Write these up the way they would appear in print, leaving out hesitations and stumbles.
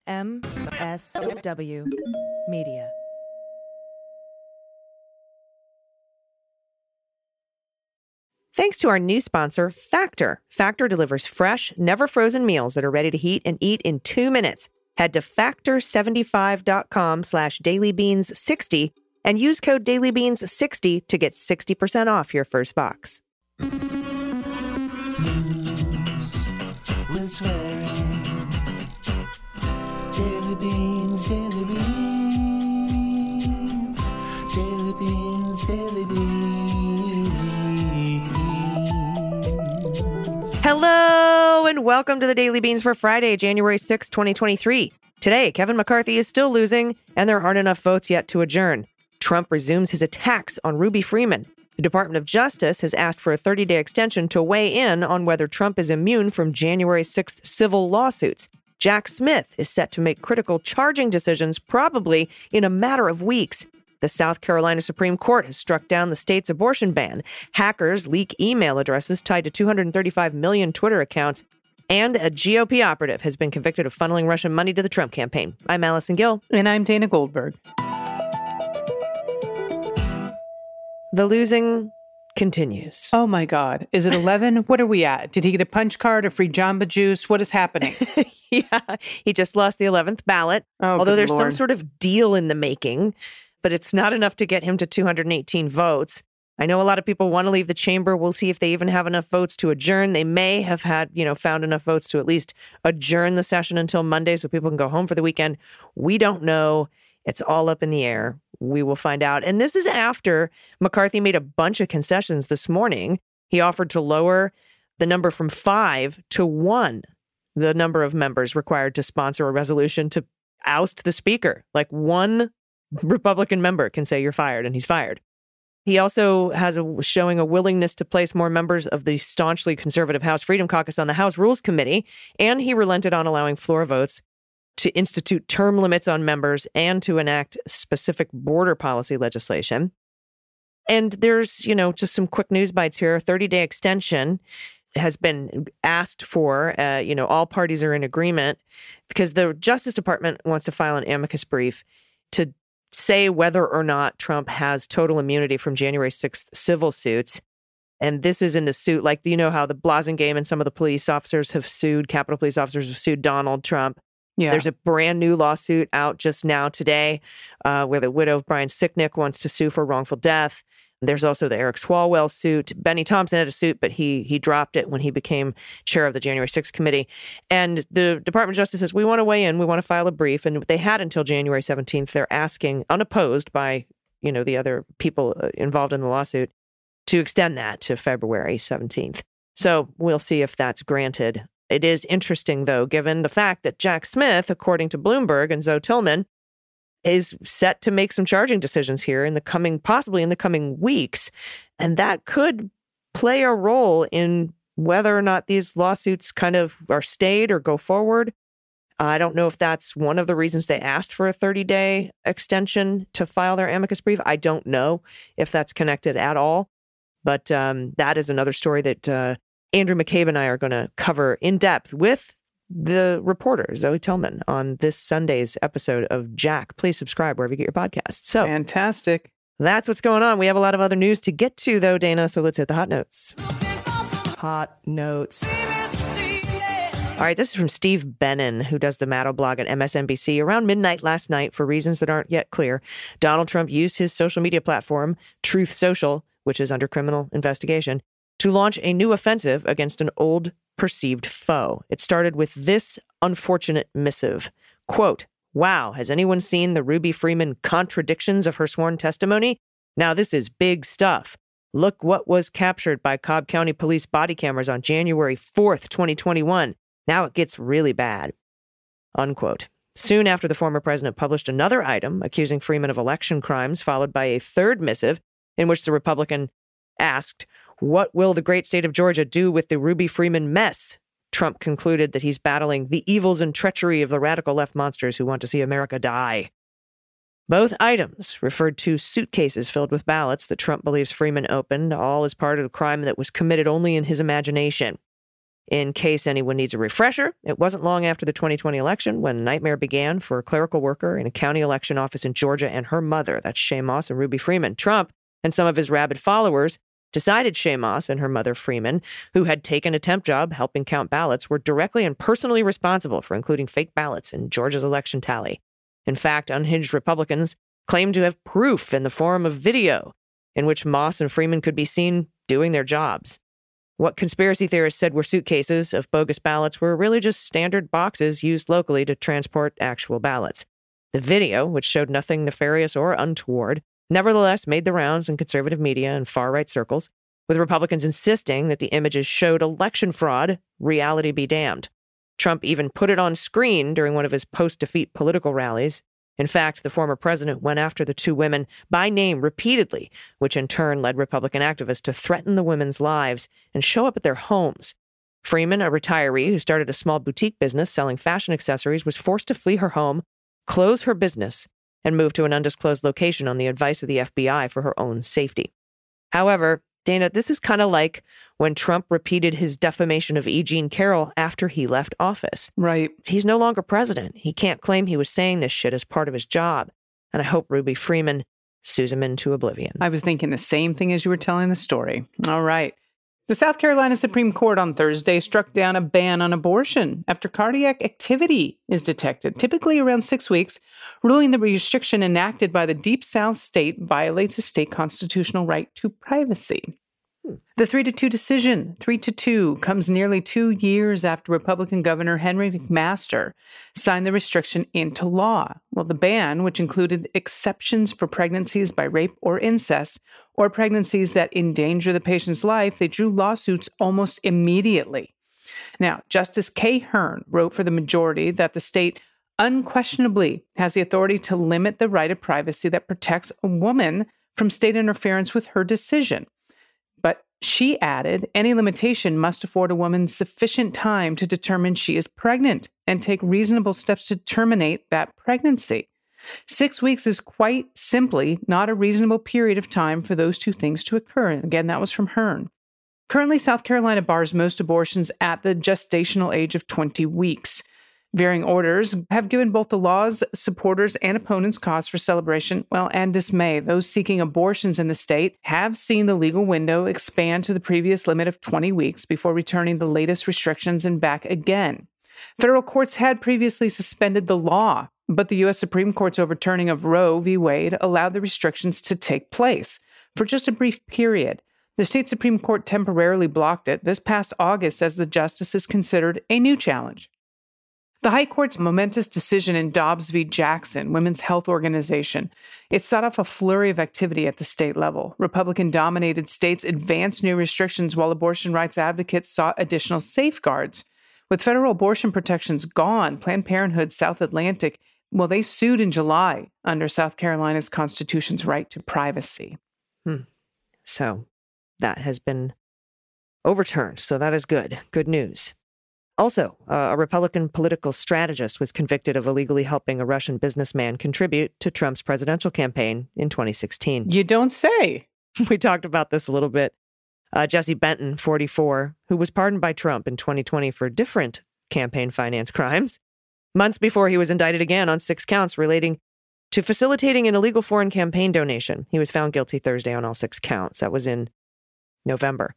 MSW Media. Thanks to our new sponsor, Factor. Factor delivers fresh, never frozen meals that are ready to heat and eat in 2 minutes. Head to factor75.com/dailybeans60 and use code dailybeans60 to get 60% off your first box. News with swearing. Daily beans, daily beans. Daily beans, daily beans. Hello and welcome to the Daily Beans for Friday, January 6, 2023. Today, Kevin McCarthy is still losing and there aren't enough votes yet to adjourn. Trump resumes his attacks on Ruby Freeman. The Department of Justice has asked for a 30-day extension to weigh in on whether Trump is immune from January 6th civil lawsuits. Jack Smith is set to make critical charging decisions probably in a matter of weeks. The South Carolina Supreme Court has struck down the state's abortion ban. Hackers leak email addresses tied to 235 million Twitter accounts. And a GOP operative has been convicted of funneling Russian money to the Trump campaign. I'm Allison Gill. And I'm Dana Goldberg. The losing continues. Oh, my God. Is it 11? What are we at? Did he get a punch card, a free Jamba Juice? What is happening? Yeah, he just lost the 11th ballot. Although there's some sort of deal in the making, but it's not enough to get him to 218 votes. I know a lot of people want to leave the chamber. We'll see if they even have enough votes to adjourn. They may have found enough votes to at least adjourn the session until Monday so people can go home for the weekend. We don't know. It's all up in the air. We will find out. And this is after McCarthy made a bunch of concessions this morning. He offered to lower the number from 5 to 1, the number of members required to sponsor a resolution to oust the speaker. Like one Republican member can say you're fired, and he's fired. He also has showing a willingness to place more members of the staunchly conservative House Freedom Caucus on the House Rules Committee, and he relented on allowing floor votes to institute term limits on members and to enact specific border policy legislation. And there's, just some quick news bites here. A 30-day extension has been asked for. All parties are in agreement because the Justice Department wants to file an amicus brief to say whether or not Trump has total immunity from January 6th civil suits. And this is in the suit, like, how the Blasingame and some of the police officers have sued, Capitol police officers have sued Donald Trump. Yeah. There's a brand new lawsuit out just now today where the widow of Brian Sicknick wants to sue for wrongful death. There's also the Eric Swalwell suit. Benny Thompson had a suit, but he dropped it when he became chair of the January 6th committee. And the Department of Justice says, we want to weigh in. We want to file a brief. And they had until January 17th. They're asking, unopposed by, the other people involved in the lawsuit, to extend that to February 17th. So we'll see if that's granted. It is interesting, though, given the fact that Jack Smith, according to Bloomberg and Zoe Tillman, is set to make some charging decisions here possibly in the coming weeks. And that could play a role in whether or not these lawsuits kind of are stayed or go forward. I don't know if that's one of the reasons they asked for a 30-day extension to file their amicus brief. I don't know if that's connected at all. But that is another story that Andrew McCabe and I are going to cover in depth with the reporter, Zoe Tillman, on this Sunday's episode of Jack. Please subscribe wherever you get your podcasts. So fantastic. That's what's going on. We have a lot of other news to get to, though, Dana, so let's hit the hot notes. Hot notes. All right, this is from Steve Benton, who does the Maddow blog at MSNBC. Around midnight last night, for reasons that aren't yet clear, Donald Trump used his social media platform, Truth Social, which is under criminal investigation, to launch a new offensive against an old perceived foe. It started with this unfortunate missive. Quote, "Wow, has anyone seen the Ruby Freeman contradictions of her sworn testimony? Now this is big stuff. Look what was captured by Cobb County Police body cameras on January 4th, 2021. Now it gets really bad." Unquote. Soon after, the former president published another item accusing Freeman of election crimes, followed by a third missive in which the Republican asked, "What will the great state of Georgia do with the Ruby Freeman mess?" Trump concluded that he's battling the evils and treachery of the radical left monsters who want to see America die. Both items referred to suitcases filled with ballots that Trump believes Freeman opened, all as part of a crime that was committed only in his imagination. In case anyone needs a refresher, it wasn't long after the 2020 election when a nightmare began for a clerical worker in a county election office in Georgia and her mother, that's Shaye Moss and Ruby Freeman. Trump and some of his rabid followers decided Shaye Moss and her mother, Freeman, who had taken a temp job helping count ballots, were directly and personally responsible for including fake ballots in Georgia's election tally. In fact, unhinged Republicans claimed to have proof in the form of video in which Moss and Freeman could be seen doing their jobs. What conspiracy theorists said were suitcases of bogus ballots were really just standard boxes used locally to transport actual ballots. The video, which showed nothing nefarious or untoward, nevertheless made the rounds in conservative media and far-right circles, with Republicans insisting that the images showed election fraud, reality be damned. Trump even put it on screen during one of his post-defeat political rallies. In fact, the former president went after the two women by name repeatedly, which in turn led Republican activists to threaten the women's lives and show up at their homes. Freeman, a retiree who started a small boutique business selling fashion accessories, was forced to flee her home, close her business, and move to an undisclosed location on the advice of the FBI for her own safety. However, Dana, this is kind of like when Trump repeated his defamation of E. Jean Carroll after he left office. Right. He's no longer president. He can't claim he was saying this shit as part of his job. And I hope Ruby Freeman sues him into oblivion. I was thinking the same thing as you were telling the story. All right. The South Carolina Supreme Court on Thursday struck down a ban on abortion after cardiac activity is detected, typically around 6 weeks, ruling the restriction enacted by the Deep South state violates a state constitutional right to privacy. The 3-2 decision, 3-2, comes nearly 2 years after Republican Governor Henry McMaster signed the restriction into law. Well, the ban, which included exceptions for pregnancies by rape or incest, or pregnancies that endanger the patient's life, they drew lawsuits almost immediately. Now, Justice Kay Hearn wrote for the majority that the state unquestionably has the authority to limit the right of privacy that protects a woman from state interference with her decision. But she added, any limitation must afford a woman sufficient time to determine she is pregnant and take reasonable steps to terminate that pregnancy. 6 weeks is quite simply not a reasonable period of time for those two things to occur. And again, that was from Hearn. Currently, South Carolina bars most abortions at the gestational age of 20 weeks. Varying orders have given both the law's supporters and opponents cause for celebration, and dismay. Those seeking abortions in the state have seen the legal window expand to the previous limit of 20 weeks before returning the latest restrictions and back again. Federal courts had previously suspended the law, but the U.S. Supreme Court's overturning of Roe v. Wade allowed the restrictions to take place for just a brief period. The state Supreme Court temporarily blocked it this past August as the justices considered a new challenge. The High Court's momentous decision in Dobbs v. Jackson, Women's Health Organization, it set off a flurry of activity at the state level. Republican-dominated states advanced new restrictions while abortion rights advocates sought additional safeguards. With federal abortion protections gone, Planned Parenthood South Atlantic, they sued in July under South Carolina's Constitution's right to privacy. So that has been overturned. So that is good. Good news. Also, a Republican political strategist was convicted of illegally helping a Russian businessman contribute to Trump's presidential campaign in 2016. You don't say. We talked about this a little bit. Jesse Benton, 44, who was pardoned by Trump in 2020 for different campaign finance crimes, months before he was indicted again on 6 counts relating to facilitating an illegal foreign campaign donation. He was found guilty Thursday on all 6 counts. That was in November.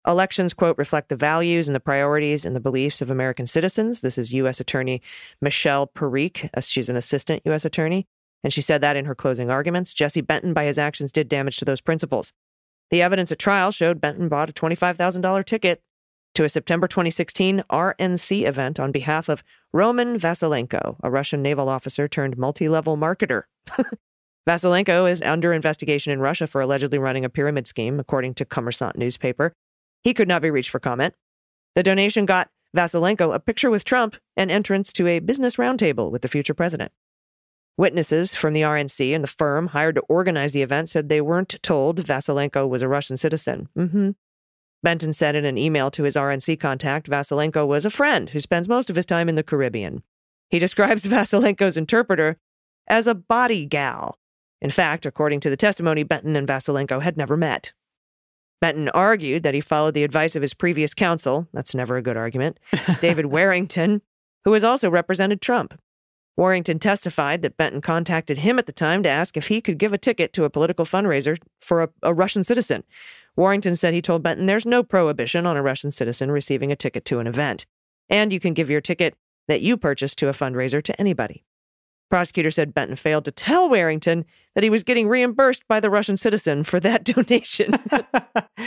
Elections, quote, reflect the values and the priorities and the beliefs of American citizens. This is U.S. Attorney Michelle Parikh. She's an assistant U.S. attorney, and she said that in her closing arguments. Jesse Benton, by his actions, did damage to those principles. The evidence at trial showed Benton bought a $25,000 ticket to a September 2016 RNC event on behalf of Roman Vasilenko, a Russian naval officer turned multi-level marketer. Vasilenko is under investigation in Russia for allegedly running a pyramid scheme, according to Kommersant newspaper. He could not be reached for comment. The donation got Vasilenko a picture with Trump and entrance to a business roundtable with the future president. Witnesses from the RNC and the firm hired to organize the event said they weren't told Vasilenko was a Russian citizen. Benton said in an email to his RNC contact, Vasilenko was a friend who spends most of his time in the Caribbean. He describes Vasilenko's interpreter as a body gal. In fact, according to the testimony, Benton and Vasilenko had never met. Benton argued that he followed the advice of his previous counsel. That's never a good argument. David Warrington, who has also represented Trump. Warrington testified that Benton contacted him at the time to ask if he could give a ticket to a political fundraiser for a Russian citizen. Warrington said he told Benton there's no prohibition on a Russian citizen receiving a ticket to an event, and you can give your ticket that you purchased to a fundraiser to anybody. Prosecutor said Benton failed to tell Warrington that he was getting reimbursed by the Russian citizen for that donation.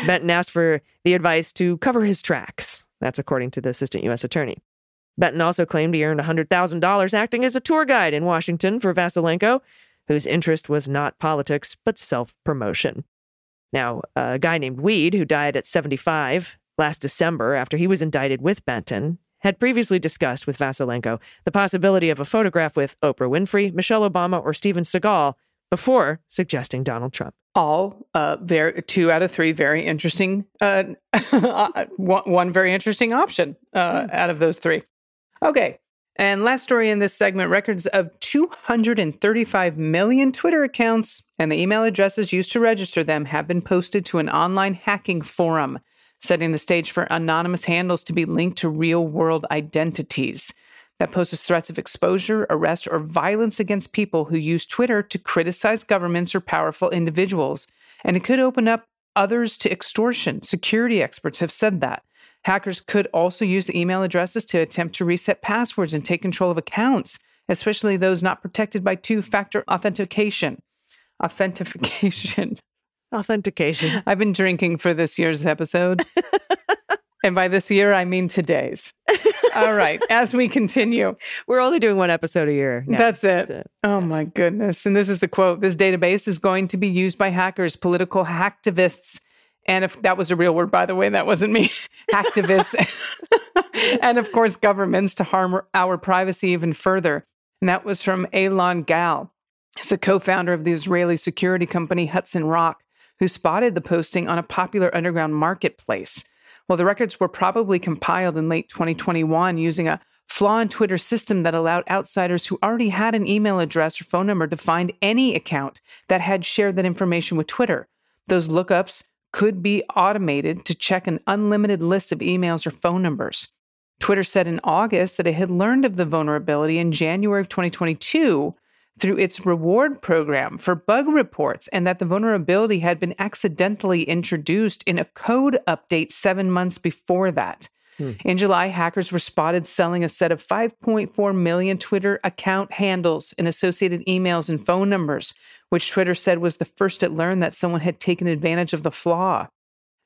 Benton asked for the advice to cover his tracks. That's according to the assistant U.S. attorney. Benton also claimed he earned $100,000 acting as a tour guide in Washington for Vasilenko, whose interest was not politics, but self-promotion. Now, a guy named Weed, who died at 75 last December after he was indicted with Benton, had previously discussed with Vasilenko the possibility of a photograph with Oprah Winfrey, Michelle Obama, or Steven Seagal before suggesting Donald Trump. All 2 out of 3 very interesting, one very interesting option out of those 3. Okay, and last story in this segment, records of 235 million Twitter accounts and the email addresses used to register them have been posted to an online hacking forum, setting the stage for anonymous handles to be linked to real-world identities. That poses threats of exposure, arrest, or violence against people who use Twitter to criticize governments or powerful individuals. And it could open up others to extortion. Security experts have said that. Hackers could also use the email addresses to attempt to reset passwords and take control of accounts, especially those not protected by two-factor authentication. Authentication. I've been drinking for this year's episode. And by this year, I mean today's. All right. As we continue. We're only doing one episode a year. Yeah, that's it. Oh, my goodness. And this is a quote. This database is going to be used by hackers, political hacktivists. And if that was a real word, by the way, that wasn't me. Hacktivists. And of course, governments to harm our privacy even further. And that was from Allison Gill. He's a co-founder of the Israeli security company Hudson Rock, who spotted the posting on a popular underground marketplace. Well, the records were probably compiled in late 2021 using a flaw in Twitter system that allowed outsiders who already had an email address or phone number to find any account that had shared that information with Twitter. Those lookups could be automated to check an unlimited list of emails or phone numbers. Twitter said in August that it had learned of the vulnerability in January of 2022 through its reward program for bug reports, and that the vulnerability had been accidentally introduced in a code update 7 months before that. In July, hackers were spotted selling a set of 5.4 million Twitter account handles and associated emails and phone numbers, which Twitter said was the first it learned that someone had taken advantage of the flaw.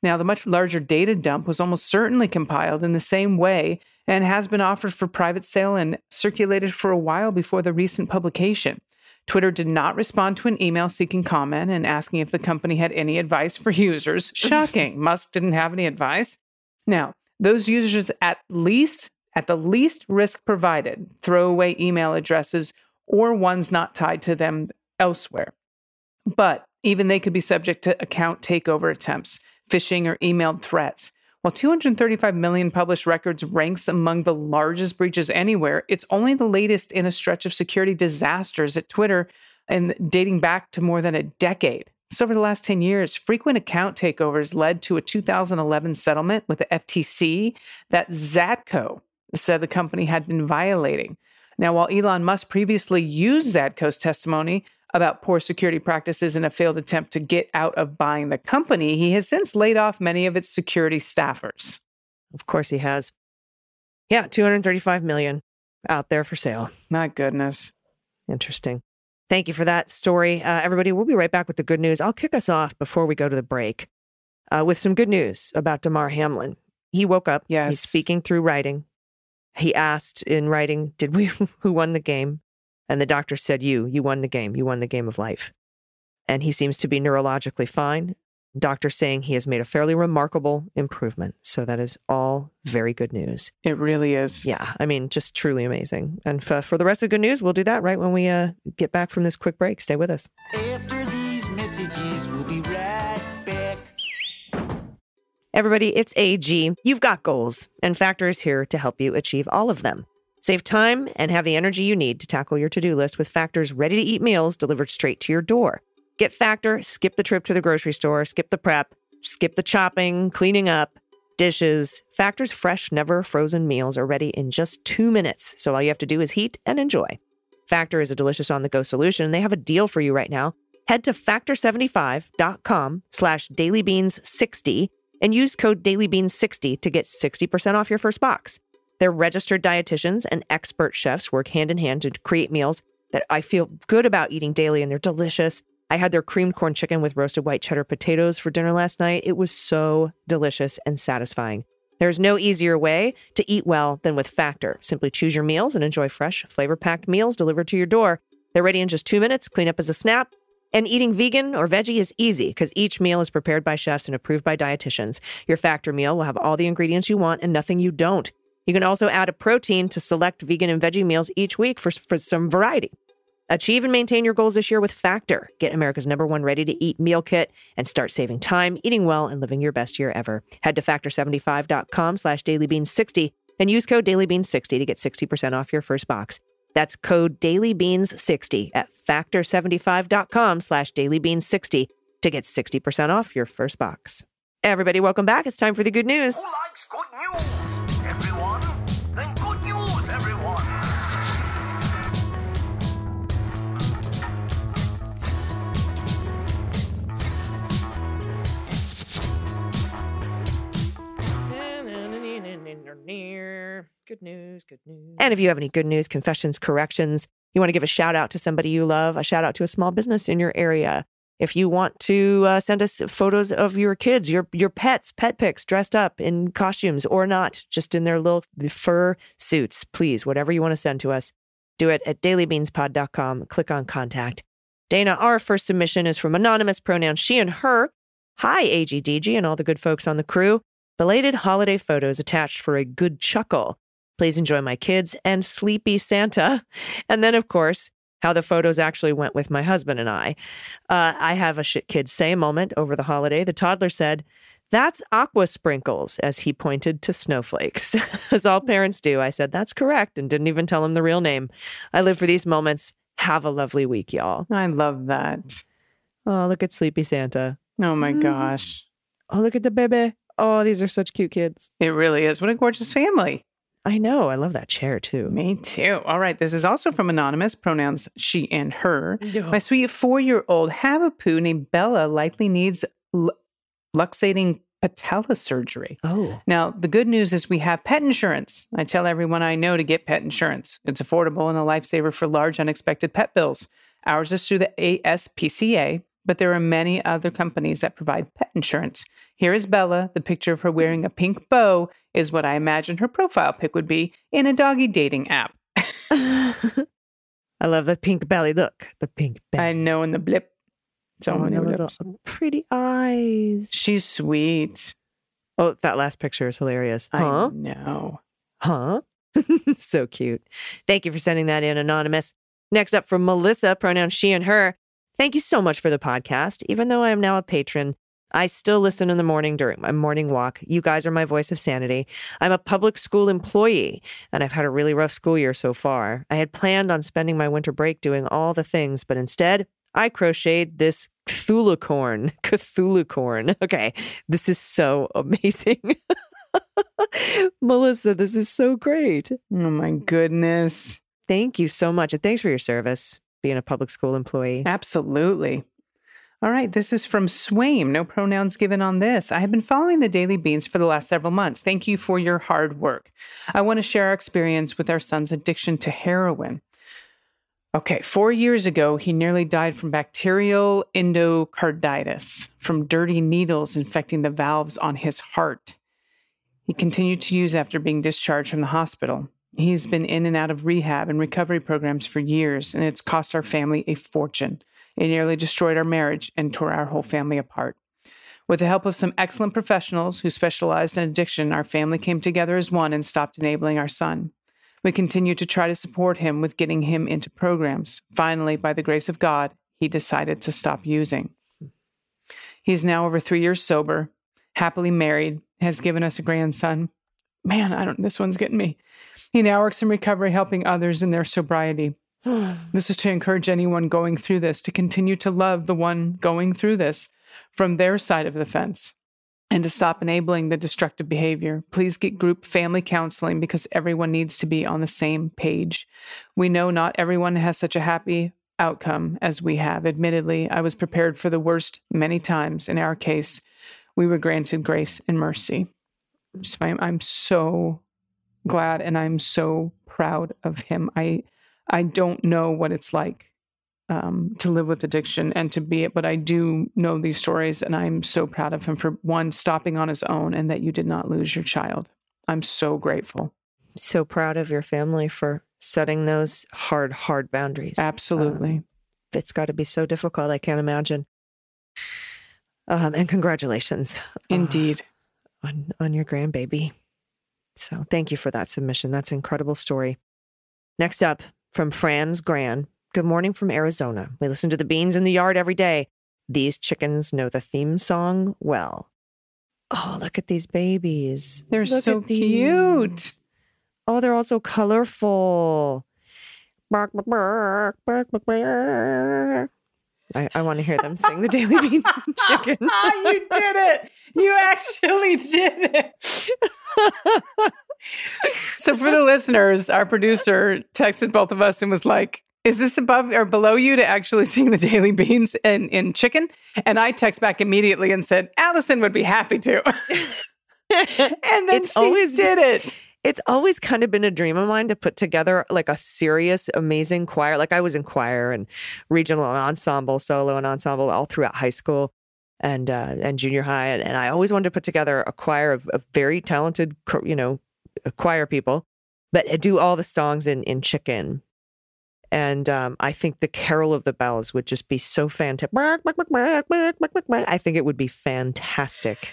Now, the much larger data dump was almost certainly compiled in the same way and has been offered for private sale and circulated for a while before the recent publication. Twitter did not respond to an email seeking comment and asking if the company had any advice for users. Shocking. Musk didn't have any advice. Now, those users at the least risk provided throw away email addresses or ones not tied to them elsewhere. But even they could be subject to account takeover attempts, phishing, or emailed threats. While 235 million published records ranks among the largest breaches anywhere, it's only the latest in a stretch of security disasters at Twitter and dating back to more than a decade. So over the last 10 years, frequent account takeovers led to a 2011 settlement with the FTC that Zadko said the company had been violating. Now, while Elon Musk previously used Zadko's testimony about poor security practices in a failed attempt to get out of buying the company, he has since laid off many of its security staffers. Of course he has. Yeah, 235 million out there for sale. My goodness. Interesting. Thank you for that story. Everybody, we'll be right back with the good news. I'll kick us off before we go to the break with some good news about Damar Hamlin. He woke up. Yes. He's speaking through writing. He asked in writing, who won the game? And the doctor said, you won the game. You won the game of life. And he seems to be neurologically fine. Doctors saying he has made a fairly remarkable improvement. So that is all very good news. It really is. Yeah, I mean, just truly amazing. And for the rest of the good news, we'll do that right when we get back from this quick break. Stay with us. After these messages, we'll be right back. Everybody, it's AG. You've got goals, and Factor is here to help you achieve all of them. Save time and have the energy you need to tackle your to-do list with Factor's ready-to-eat meals delivered straight to your door. Get Factor, skip the trip to the grocery store, skip the prep, Skip the chopping, cleaning up, dishes. Factor's fresh, never frozen meals are ready in just 2 minutes. So all you have to do is heat and enjoy. Factor is a delicious on-the-go solution, and they have a deal for you right now. Head to factor75.com/dailybeans60 and use code dailybeans60 to get 60% off your first box. Their registered dietitians and expert chefs work hand in hand to create meals that I feel good about eating daily, and they're delicious. I had their creamed corn chicken with roasted white cheddar potatoes for dinner last night. It was so delicious and satisfying. There's no easier way to eat well than with Factor. Simply choose your meals and enjoy fresh, flavor-packed meals delivered to your door. They're ready in just 2 minutes, clean up as a snap. And eating vegan or veggie is easy because each meal is prepared by chefs and approved by dietitians. Your Factor meal will have all the ingredients you want and nothing you don't. You can also add a protein to select vegan and veggie meals each week for some variety. Achieve and maintain your goals this year with Factor. Get America's #1 ready-to-eat meal kit and start saving time, eating well, and living your best year ever. Head to factor75.com/dailybeans60 and use code dailybeans60 to get 60% off your first box. That's code dailybeans60 at factor75.com/dailybeans60 to get 60% off your first box. Everybody, welcome back. It's time for the good news. Who likes good news? Everyone? Then good news, everyone. Good news, good news. And if you have any good news, confessions, corrections, you want to give a shout out to somebody you love, a shout out to a small business in your area. If you want to send us photos of your kids, your pets, pet pics dressed up in costumes or not, just in their little fur suits, please, whatever you want to send to us, do it at dailybeanspod.com. Click on contact. Dana, our first submission is from anonymous, pronouns she and her. Hi, AGDG and all the good folks on the crew. Belated holiday photos attached for a good chuckle. Please enjoy my kids and sleepy Santa. And then, of course, how the photos actually went with my husband and I. I have a shit kid say moment over the holiday. The toddler said, "That's aqua sprinkles," as he pointed to snowflakes. As all parents do, I said, "That's correct," and didn't even tell him the real name. I live for these moments. Have a lovely week, y'all. I love that. Oh, look at sleepy Santa. Oh, my gosh. Oh, look at the baby. Oh, these are such cute kids. It really is. What a gorgeous family. I know. I love that chair, too. Me too. All right. This is also from anonymous, pronouns she and her. My sweet 4-year-old Havapoo named Bella likely needs luxating patella surgery. Oh. Now, the good news is we have pet insurance. I tell everyone I know to get pet insurance. It's affordable and a lifesaver for large, unexpected pet bills. Ours is through the ASPCA, but there are many other companies that provide pet insurance. Here is Bella. The picture of her wearing a pink bow is what I imagine her profile pic would be in a doggy dating app. I love the pink belly. Look, the pink belly. I know, in the blip. So many lips. Pretty eyes. She's sweet. Oh, that last picture is hilarious. I know. Huh? So cute. Thank you for sending that in, Anonymous. Next up from Melissa, pronouns she and her. Thank you so much for the podcast. Even though I am now a patron, I still listen in the morning during my morning walk. You guys are my voice of sanity. I'm a public school employee, and I've had a really rough school year so far. I had planned on spending my winter break doing all the things, but instead, I crocheted this Cthulhu Corn. Cthulhu Corn. Okay, this is so amazing. Melissa, this is so great. Oh my goodness. Thank you so much, and thanks for your service, being a public school employee. Absolutely. All right, this is from Swaim. No pronouns given on this. I have been following the Daily Beans for the last several months. Thank you for your hard work. I want to share our experience with our son's addiction to heroin. Okay, 4 years ago, he nearly died from bacterial endocarditis, from dirty needles infecting the valves on his heart. He continued to use after being discharged from the hospital. He's been in and out of rehab and recovery programs for years, and it's cost our family a fortune. It nearly destroyed our marriage and tore our whole family apart. With the help of some excellent professionals who specialized in addiction, our family came together as one and stopped enabling our son. We continued to try to support him with getting him into programs. Finally, by the grace of God, he decided to stop using. He is now over 3 years sober, happily married, has given us a grandson. Man, this one's getting me. He now works in recovery, helping others in their sobriety. This is to encourage anyone going through this to continue to love the one going through this from their side of the fence. and to stop enabling the destructive behavior. Please get group family counseling because everyone needs to be on the same page. We know not everyone has such a happy outcome as we have. Admittedly, I was prepared for the worst many times. In our case, we were granted grace and mercy. So I'm so glad and I'm so proud of him. I don't know what it's like to live with addiction and to be it, but I do know these stories, and I'm so proud of him for, one, stopping on his own and that you did not lose your child. I'm so grateful. So proud of your family for setting those hard boundaries. Absolutely. It's got to be so difficult. I can't imagine. And congratulations. Indeed. On your grandbaby. So thank you for that submission. That's an incredible story. Next up, from Franz Gran. Good morning from Arizona. We listen to the beans in the yard every day. These chickens know the theme song well. Oh, look at these babies. They're so cute. Oh, they're also colorful. Bark, bark, bark, bark, bark, bark. I want to hear them sing the Daily Beans and Chicken. You did it. You actually did it. So for the listeners, our producer texted both of us and was like, is this above or below you to actually sing the Daily Beans in Chicken? And I text back immediately and said, Allison would be happy to. And then she did it. It's always kind of been a dream of mine to put together like a serious, amazing choir. Like I was in choir and regional and ensemble, solo and ensemble all throughout high school and junior high. And I always wanted to put together a choir of very talented, choir people, but do all the songs in Chicken. And I think the Carol of the Bells would just be so fantastic. I think it would be fantastic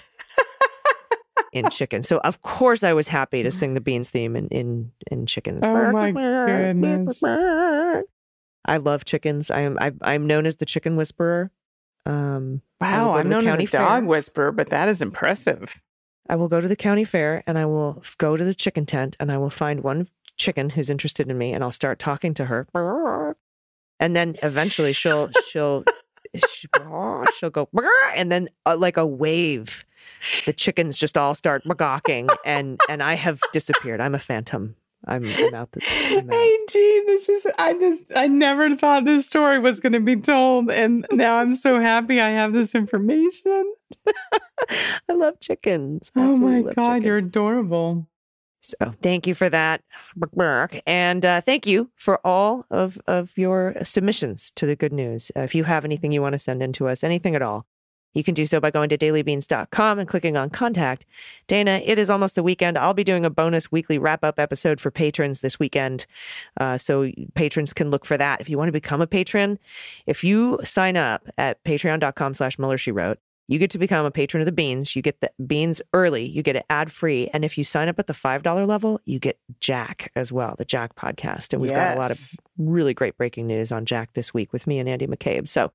in Chicken. So of course I was happy to sing the Beans theme in Chickens. Oh my goodness! I love chickens. I'm known as the Chicken Whisperer. Wow, I'm known as a dog whisperer, but that is impressive. I will go to the county fair and I will go to the chicken tent and I will find one chicken who's interested in me and I'll start talking to her. And then eventually she'll go, and then like a wave, the chickens just all start gawking and I have disappeared. I'm a phantom. I'm out. Hey, gee, I never thought this story was going to be told. And now I'm so happy I have this information. I love chickens. Oh my God, chickens. You're adorable. So thank you for that. And thank you for all of your submissions to the good news. If you have anything you want to send in to us, anything at all, you can do so by going to dailybeans.com and clicking on contact. Dana, it is almost the weekend. I'll be doing a bonus weekly wrap-up episode for patrons this weekend. So patrons can look for that. If you want to become a patron, if you sign up at patreon.com/MullerSheWrote, you get to become a patron of the Beans. You get the Beans early. You get it ad-free. And if you sign up at the $5 level, you get Jack as well, the Jack podcast. And we've got a lot of really great breaking news on Jack this week with me and Andy McCabe. So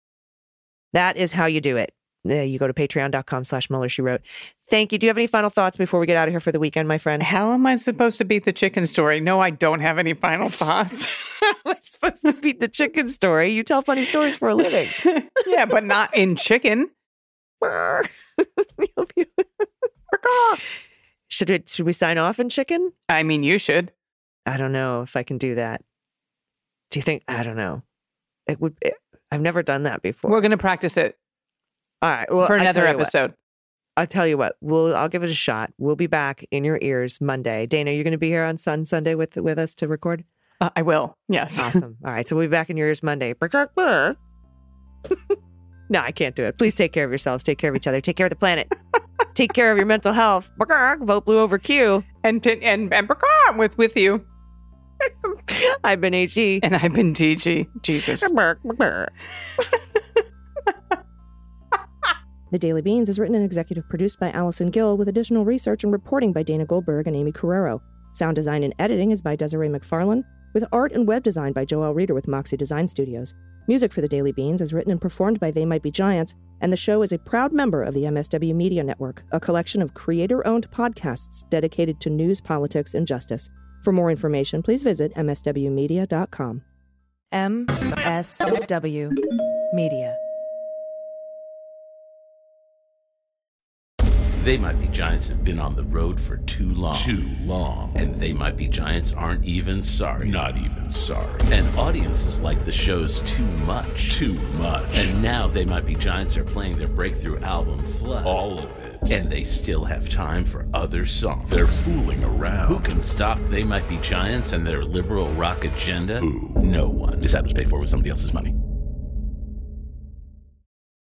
that is how you do it. You go to patreon.com/MullerSheWrote. Thank you. Do you have any final thoughts before we get out of here for the weekend, my friend? How am I supposed to beat the chicken story? No, I don't have any final thoughts. How am I supposed to beat the chicken story? You tell funny stories for a living. Yeah, but not in Chicken. Should we sign off in Chicken? I mean, you should. I don't know if I can do that. Do you think? I don't know. I've never done that before. We're going to practice it. All right. Well, for another episode. I'll tell you what. I'll give it a shot. We'll be back in your ears Monday. Dana, you're going to be here on Sunday with us to record? I will. Yes. Awesome. All right. So we'll be back in your ears Monday. No, I can't do it. Please take care of yourselves. Take care of each other. Take care of the planet. Take care of your mental health. Vote blue over Q. And with you. I've been HE. And I've been TG. Jesus. The Daily Beans is written and executive produced by Allison Gill with additional research and reporting by Dana Goldberg and Amy Carrero. Sound design and editing is by Desiree McFarlane, with art and web design by Joelle Reeder with Moxie Design Studios. Music for The Daily Beans is written and performed by They Might Be Giants, and the show is a proud member of the MSW Media Network, a collection of creator-owned podcasts dedicated to news, politics, and justice. For more information, please visit mswmedia.com. MSW Media. They Might Be Giants have been on the road for too long. Too long. And They Might Be Giants aren't even sorry. Not even sorry. And audiences like the show's too much. Too much. And now They Might Be Giants are playing their breakthrough album, Flood. All of it. And they still have time for other songs. They're fooling around. Who can stop They Might Be Giants and their liberal rock agenda? Who? No one. This ad was paid for with somebody else's money.